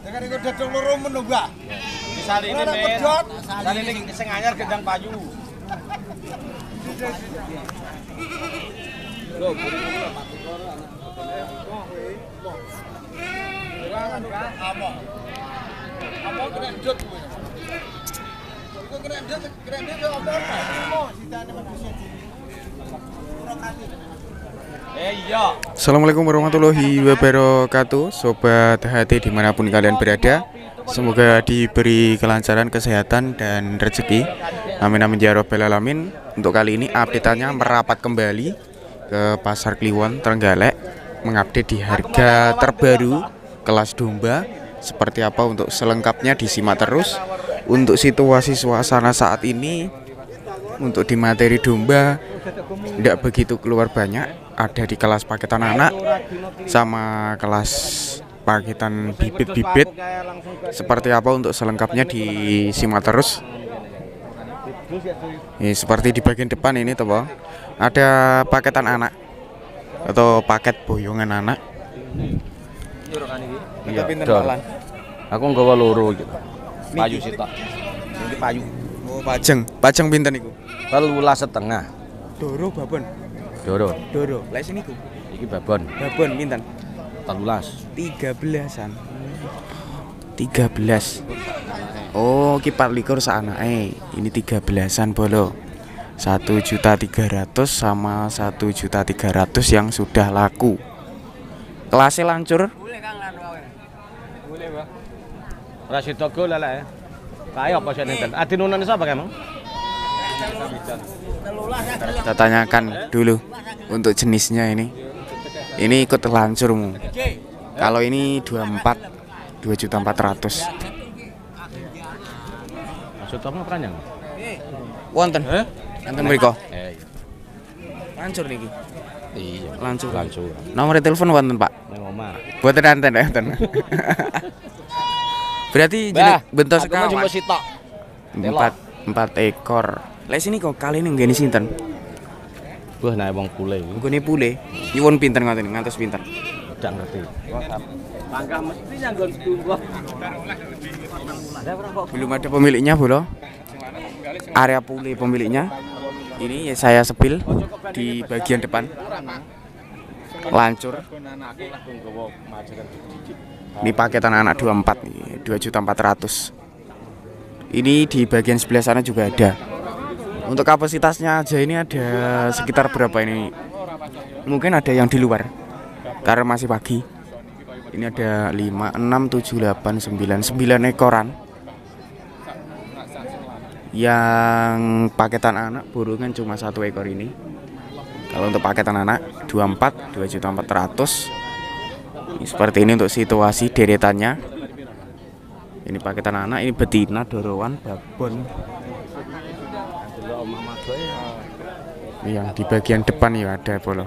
Dengan ikut dadung loro menu, Mbak. Di sari ini, men. Sari ini sing anyar gendang payu. Loh, apa kena ndut kuwi? Iku kena ndut apa? Sitane manusia di. Iya. Assalamualaikum warahmatullahi wabarakatuh, Sobat HT dimanapun kalian berada. Semoga diberi kelancaran, kesehatan, dan rezeki. Amin amin ya robbal alamin. Untuk kali ini update-nya merapat kembali ke Pasar Kliwon Trenggalek, mengupdate di harga terbaru kelas domba. Seperti apa untuk selengkapnya disimak terus. Untuk situasi suasana saat ini, untuk di materi domba tidak begitu keluar banyak. Ada di kelas paketan anak sama kelas paketan bibit-bibit. Seperti apa untuk selengkapnya disimak terus. Ini seperti di bagian depan ini toh, ada paketan anak atau paket boyongan anak. Iya, aku nggawa loro gitu. Payu sitok. Iki payu. Oh, pajeng pinten iku? 13,5. Doro babon. Doro. Lah sini ku. Iki babon. Babon pinten? 13. 13-an. 13. Oh, ki 24 sak anake. Ini 13-an bolo. 1.300.000 sama 1.300.000 yang sudah laku. Kelasnya lancur. Boleh, Pak. Ora sitok go lelek. Kae apa sih nenten? Adinunan sapa emang? Kita tanyakan dulu untuk jenisnya ini. Ini ikut lancurmu. Kalau ini 24, 2.400.000. Maksud apa peranjang? Wonten. Wonten mriko. Iya. Lancur niki. Iya, Lancur. lancur. Nomor telepon wonten, Pak? Nang omah. Boten enten. Berarti bentuk sekawan. Cuma sitok. 4 ekor. Lah sini kok kali ini nggene sinten? Wah, nek wong pule. Nggone pule. Nyuwun pinten ngoten ngantos pinten? Udah ngerti. Pangkah mesti nyanggon tunggu. Belum ada pemiliknya, Bolo. Area pule pemiliknya. Ini ya saya sepil di bagian depan. Lancur. Ini paketan anak 24 nih, 2.400.000. Ini di bagian sebelah sana juga ada. Untuk kapasitasnya aja ini ada sekitar berapa ini? Mungkin ada yang di luar karena masih pagi. Ini ada 5, 6, 7, 8, 9 ekoran. Yang paketan anak burungan cuma 1 ekor ini. Kalau untuk paketan anak 24, 2.400.000. Seperti ini untuk situasi deretannya. Ini paketan anak, ini betina, dorowan, babon. Yang di bagian depan ya ada bolo.